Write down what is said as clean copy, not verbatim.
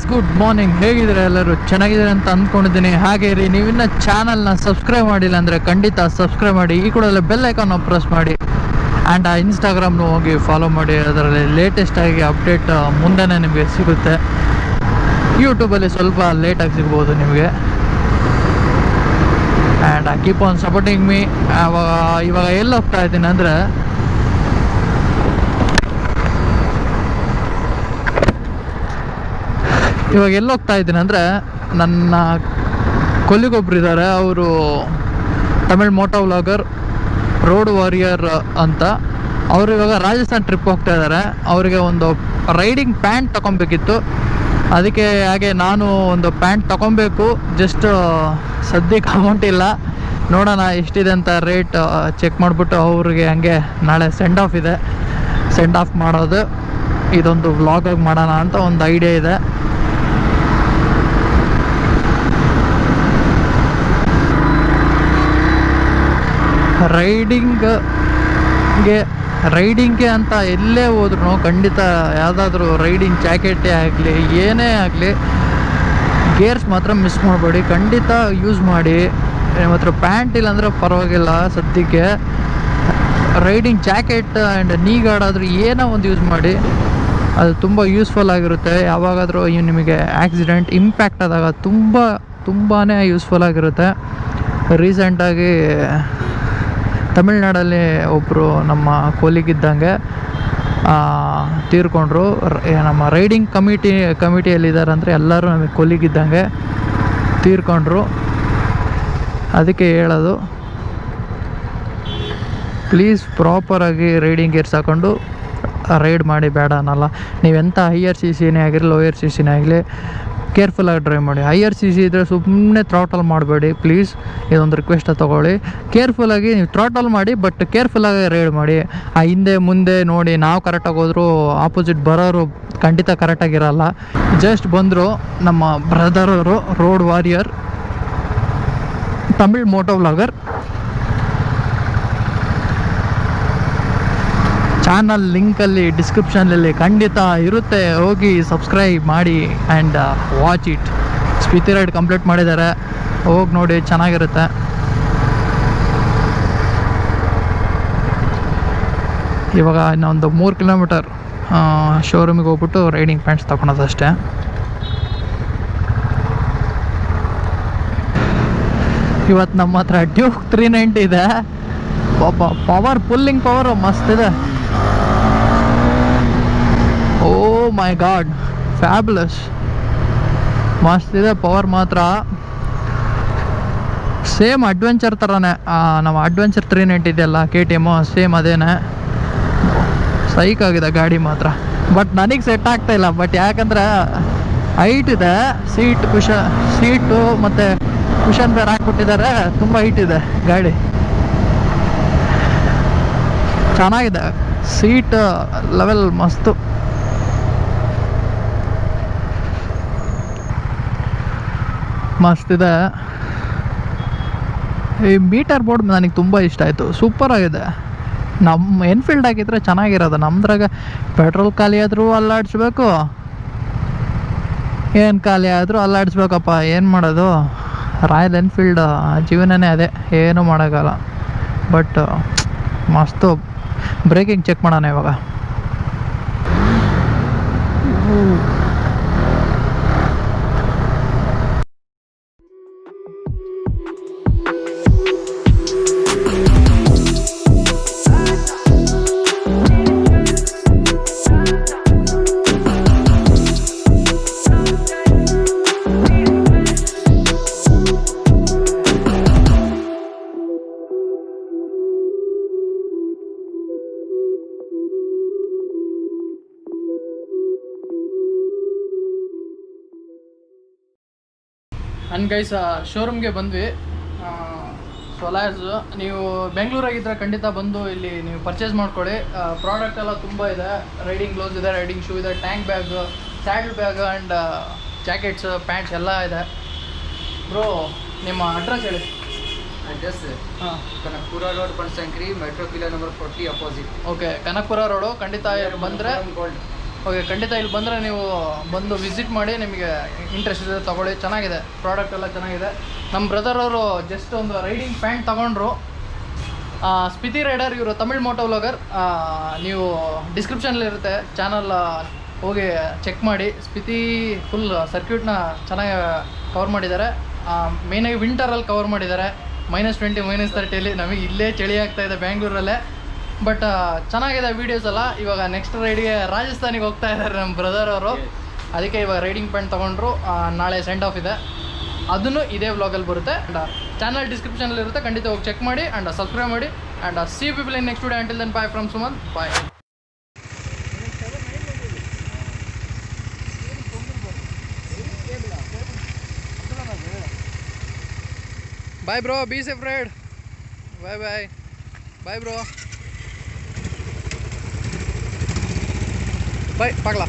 Guys, good morning. ಹೇಗಿದ್ದೀರಾ ಎಲ್ಲರೂ? ಚೆನ್ನಾಗಿದ್ದೀರಾ ಅಂತ ಅಂದ್ಕೊಂಡಿದ್ದೀನಿ. ಹಾಗೆ ರೀ, ನೀವಿನ್ನ ಚಾನಲ್ನ ಸಬ್ಸ್ಕ್ರೈಬ್ ಮಾಡಿಲ್ಲ ಅಂದರೆ ಖಂಡಿತ ಸಬ್ಸ್ಕ್ರೈಬ್ ಮಾಡಿ. ಈ ಕೂಡಲೇ ಬೆಲ್ ಐಕಾನ್ ಪ್ರೆಸ್ ಮಾಡಿ. ಆ್ಯಂಡ್ ಇನ್ಸ್ಟಾಗ್ರಾಮ್ನು ಹೋಗಿ ಫಾಲೋ ಮಾಡಿ. ಅದರಲ್ಲಿ ಲೇಟೆಸ್ಟಾಗಿ ಅಪ್ಡೇಟ್ ಮುಂದೆನೇ ನಿಮಗೆ ಸಿಗುತ್ತೆ. ಯೂಟ್ಯೂಬಲ್ಲಿ ಸ್ವಲ್ಪ ಲೇಟಾಗಿ ಸಿಗ್ಬೋದು ನಿಮಗೆ. And keep on supporting me. ಇವಾಗ ಎಲ್ಲಿ ಹೋಗ್ತಾ ಇದ್ದೀನಿ ಅಂದರೆ, ನನ್ನ ಕೊಲ್ಲಿಗೊಬ್ರು ಇದ್ದಾರೆ. ಅವರು ತಮಿಳ್ ಮೋಟೋವ್ಲಾಗರ್, ರೋಡ್ ವಾರಿಯರ್ ಅಂತ. ಅವರು ಇವಾಗ ರಾಜಸ್ಥಾನ್ ಟ್ರಿಪ್ ಹೋಗ್ತಾ ಇದ್ದಾರೆ. ಅವರಿಗೆ ಒಂದು ರೈಡಿಂಗ್ ಪ್ಯಾಂಟ್ ತೊಗೊಬೇಕಿತ್ತು. ಅದಕ್ಕೆ ಹಾಗೆ ನಾನು ಒಂದು ಪ್ಯಾಂಟ್ ತೊಗೊಬೇಕು. ಜಸ್ಟ್ ಸದ್ಯಕ್ಕೆ ಅಮೌಂಟ್ ಇಲ್ಲ, ನೋಡೋಣ ಎಷ್ಟಿದೆ ಅಂತ ರೇಟ್ ಚೆಕ್ ಮಾಡಿಬಿಟ್ಟು ಅವ್ರಿಗೆ ಹಂಗೆ ನಾಳೆ ಸೆಂಡ್ ಆಫ್ ಇದೆ. ಸೆಂಡ್ ಆಫ್ ಮಾಡೋದು ಇದೊಂದು ವ್ಲಾಗಾಗಿ ಮಾಡೋಣ ಅಂತ ಒಂದು ಐಡಿಯಾ ಇದೆ. ರೈಡಿಂಗ್ಗೆ ಅಂತ ಎಲ್ಲೇ ಹೋದ್ರೂ ಖಂಡಿತ ಯಾವುದಾದ್ರೂ ರೈಡಿಂಗ್ ಜಾಕೆಟೇ ಆಗಲಿ ಏನೇ ಆಗಲಿ ಗೇರ್ಸ್ ಮಾತ್ರ ಮಿಸ್ ಮಾಡಬೇಡಿ. ಖಂಡಿತ ಯೂಸ್ ಮಾಡಿ. ಮಾತ್ರ ಪ್ಯಾಂಟ್ ಇಲ್ಲಾಂದರೆ ಪರವಾಗಿಲ್ಲ. ಸದ್ಯಕ್ಕೆ ರೈಡಿಂಗ್ ಜಾಕೆಟ್ ಆ್ಯಂಡ್ ನೀ ಗಾರ್ಡ್ ಆದರೂ ಏನೋ ಒಂದು ಯೂಸ್ ಮಾಡಿ. ಅದು ತುಂಬ ಯೂಸ್ಫುಲ್ ಆಗಿರುತ್ತೆ. ಯಾವಾಗಾದರೂ ನಿಮಗೆ ಆಕ್ಸಿಡೆಂಟ್ ಇಂಪ್ಯಾಕ್ಟ್ ಆದಾಗ ತುಂಬಾ ಯೂಸ್ಫುಲ್ ಆಗಿರುತ್ತೆ. ರೀಸೆಂಟಾಗಿ ತಮಿಳ್ನಾಡಲ್ಲಿ ಒಬ್ಬರು ನಮ್ಮ ಕೊಲಿಗಿದ್ದಂಗೆ ತೀರ್ಕೊಂಡ್ರು. ನಮ್ಮ ರೈಡಿಂಗ್ ಕಮಿಟಿಯಲ್ಲಿದ್ದಾರೆ ಅಂದರೆ ಎಲ್ಲರೂ ನಮಗೆ ಕೊಲಿಗಿದ್ದಂಗೆ ತೀರ್ಕೊಂಡ್ರು. ಅದಕ್ಕೆ ಹೇಳೋದು, ಪ್ಲೀಸ್ ಪ್ರಾಪರಾಗಿ ರೈಡಿಂಗ್ ಗೇರ್ಸ್ ಹಾಕ್ಕೊಂಡು ರೈಡ್ ಮಾಡಿ. ಬೇಡ ಅನ್ನಲ್ಲ. ನೀವೆಂಥ ಹೈಯರ್ ಸಿ ಸಿನೇ ಆಗಿರಲಿ ಲೋಯರ್ ಸಿ ಸಿನೇ ಆಗಲಿ ಕೇರ್ಫುಲ್ಲಾಗಿ ಡ್ರೈವ್ ಮಾಡಿ. ಹೈಯರ್ ಸಿ ಸಿ ಇದ್ದರೆ ಸುಮ್ಮನೆ ಥ್ರಾಟಲ್ ಮಾಡಬೇಡಿ ಪ್ಲೀಸ್. ಇದೊಂದು ರಿಕ್ವೆಸ್ಟ್ ತೊಗೊಳ್ಳಿ. ಕೇರ್ಫುಲ್ಲಾಗಿ ನೀವು ಥ್ರಾಟಲ್ ಮಾಡಿ, ಬಟ್ ಕೇರ್ಫುಲ್ಲಾಗಿ ರೈಡ್ ಮಾಡಿ. ಹಿಂದೆ ಮುಂದೆ ನೋಡಿ. ನಾವು ಕರೆಕ್ಟಾಗಿ ಹೋದರೂ ಆಪೋಸಿಟ್ ಬರೋರು ಖಂಡಿತ ಕರೆಕ್ಟಾಗಿರಲ್ಲ. ಜಸ್ಟ್ ಬಂದರು ನಮ್ಮ ಬ್ರದರವರು, road warrior, Tamil motovlogger. Channel ಲಿಂಕಲ್ಲಿ ಡಿಸ್ಕ್ರಿಪ್ಷನಲ್ಲಿ ಖಂಡಿತ ಇರುತ್ತೆ, ಹೋಗಿ ಸಬ್ಸ್ಕ್ರೈಬ್ ಮಾಡಿ and watch it. Spiti ride complete ಮಾಡಿದ್ದಾರೆ, ಹೋಗಿ ನೋಡಿ, ಚೆನ್ನಾಗಿರುತ್ತೆ. ಇವಾಗ ಇನ್ನೊಂದು 3 ಕಿಲೋಮೀಟರ್ ಶೋರೂಮಿಗೆ ಹೋಗ್ಬಿಟ್ಟು ರೈಡಿಂಗ್ ಪ್ಯಾಂಟ್ಸ್ ತೊಗೊಳೋದಷ್ಟೇ. ಇವತ್ತು ನಮ್ಮ ಹತ್ರ ಡ್ಯೂಕ್ 390 ಇದೆ. ಪವರ್ ಪುಲ್ಲಿಂಗ್ ಪವರ್ ಮಸ್ತ್ ಇದೆ. ಓ ಮೈ ಗಾಡ್, ಫ್ಯಾಬ್ಯುಲಸ್, ಮಸ್ತ್ ಇದೆ ಪವರ್ ಮಾತ್ರ. ಸೇಮ್ ಅಡ್ವೆಂಚರ್ ಥರನೇ ನಮ್ಮ ಅಡ್ವೆಂಚರ್ 390 ಇದೆಯಲ್ಲ KTM, ಸೇಮ್ ಅದೇನೆ. ಸೈಕ್ ಆಗಿದೆ ಗಾಡಿ ಮಾತ್ರ. ಬಟ್ ನನಗೆ ಸೆಟ್ ಆಗ್ತಾಯಿಲ್ಲ. ಬಟ್ ಯಾಕಂದರೆ ಹೈಟ್ ಇದೆ, ಸೀಟು ಮತ್ತು ಕುಷನ್ ಬೇರೆ ಹಾಕ್ಬಿಟ್ಟಿದ್ದಾರೆ. ತುಂಬ ಹೈಟ್ ಇದೆ ಗಾಡಿ. ಚೆನ್ನಾಗಿದೆ, ಸೀಟ್ ಲೆವೆಲ್ ಮಸ್ತು. ಮಸ್ತಿದೆ. ಈ ಮೀಟರ್ ಬೋರ್ಡ್ ನನಗೆ ತುಂಬ ಇಷ್ಟ ಆಯಿತು, ಸೂಪರಾಗಿದೆ. ನಮ್ಮ ಎನ್ಫೀಲ್ಡ್ ಆಗಿದ್ರೆ ಚೆನ್ನಾಗಿರೋದು. ನಮ್ದ್ರಾಗ ಪೆಟ್ರೋಲ್ ಖಾಲಿ ಆದರೂ ಅಲ್ಲಾಡಿಸ್ಬೇಕು, ಏನು ಖಾಲಿ ಆದರೂ ಅಲ್ಲಾಡಿಸ್ಬೇಕಪ್ಪ. ಏನು ಮಾಡೋದು? ರಾಯಲ್ ಎನ್ಫೀಲ್ಡ್ ಜೀವನನೇ ಅದೇ, ಏನೂ ಮಾಡೋಕ್ಕಲ್ಲ. ಬಟ್ ಮಸ್ತು. ಬ್ರೇಕಿಂಗ್ ಚೆಕ್ ಮಾಡೋಣ ಇವಾಗ. ಅಂಡ್ ಗೈಸ್, ಶೋರೂಮ್ಗೆ ಬಂದ್ವಿ. ಸೊಲಾಸ್, ನೀವು ಬೆಂಗಳೂರಾಗಿದ್ದರೆ ಖಂಡಿತ ಬಂದು ಇಲ್ಲಿ ನೀವು ಪರ್ಚೇಸ್ ಮಾಡ್ಕೊಳ್ಳಿ. ಪ್ರಾಡಕ್ಟ್ ಎಲ್ಲ ತುಂಬ ಇದೆ. ರೈಡಿಂಗ್ ಗ್ಲೌಸ್ ಇದೆ, ರೈಡಿಂಗ್ ಶೂ ಇದೆ, tank bag, saddle bag and jackets, pants ಎಲ್ಲ ಇದೆ. ಬ್ರೋ, ನಿಮ್ಮ ಅಡ್ರೆಸ್ ಹೇಳಿ. Address Kanakapura road, Banashankari, metro kilo number 40 opposite. Okay, Kanakapura road. ಖಂಡಿತ ಬಂದರೆ ಓಕೆ, ಖಂಡಿತ ಇಲ್ಲಿ ಬಂದರೆ ನೀವು ಬಂದು ವಿಸಿಟ್ ಮಾಡಿ, ನಿಮಗೆ ಇಂಟ್ರೆಸ್ಟ್ ಇದೆ ತೊಗೊಳ್ಳಿ, ಚೆನ್ನಾಗಿದೆ, ಪ್ರಾಡಕ್ಟ್ ಎಲ್ಲ ಚೆನ್ನಾಗಿದೆ. ನಮ್ಮ ಬ್ರದರ್ ಅವರು ಜಸ್ಟ್ ಒಂದು ರೈಡಿಂಗ್ ಪ್ಯಾಂಟ್ ತೊಗೊಂಡ್ರು, ಸ್ಪಿತಿ ರೈಡರ್, ಇವರು ತಮಿಳ್ ಮೋಟೋವ್ಲಾಗರ್. ನೀವು ಡಿಸ್ಕ್ರಿಪ್ಷನಲ್ಲಿರುತ್ತೆ ಚಾನಲ್, ಹೋಗಿ ಚೆಕ್ ಮಾಡಿ. ಸ್ಪಿತಿ ಫುಲ್ ಸರ್ಕ್ಯೂಟ್ನ ಚೆನ್ನಾಗಿ ಕವರ್ ಮಾಡಿದ್ದಾರೆ. ಮೇಯ್ನಾಗಿ ವಿಂಟರಲ್ಲಿ ಕವರ್ ಮಾಡಿದ್ದಾರೆ, -20 -30 ನಮಗೆ ಇಲ್ಲೇ ಚಳಿ ಆಗ್ತಾಯಿದೆ ಬ್ಯಾಂಗ್ಳೂರಲ್ಲೇ. ಬಟ್ ಚೆನ್ನಾಗಿದೆ ವೀಡಿಯೋಸ್ ಎಲ್ಲ. ಇವಾಗ ನೆಕ್ಸ್ಟ್ ರೈಡ್ಗೆ ರಾಜಸ್ಥಾನಿಗೆ ಹೋಗ್ತಾ ಇದ್ದಾರೆ ನಮ್ಮ ಬ್ರದರ್ ಅವರು, ಅದಕ್ಕೆ ಇವಾಗ ರೈಡಿಂಗ್ ಪ್ಯಾಂಟ್ ತೊಗೊಂಡ್ರು. ನಾಳೆ ಸೆಂಡ್ ಆಫ್ ಇದೆ, ಅದನ್ನು ಇದೇ ವ್ಲಾಗಲ್ಲಿ ಬರುತ್ತೆ. ಆ್ಯಂಡ್ ಚಾನಲ್ ಡಿಸ್ಕ್ರಿಪ್ಷನಲ್ಲಿರುತ್ತೆ, ಖಂಡಿತ ಹೋಗಿ ಚೆಕ್ ಮಾಡಿ ಆ್ಯಂಡ್ ಸಬ್ಸ್ಕ್ರೈಬ್ ಮಾಡಿ. And see people in next video. Until then bye from Sumanth, bye. Bye bro, be safe ride. Bye bye. Bye bro. Bye, pakla.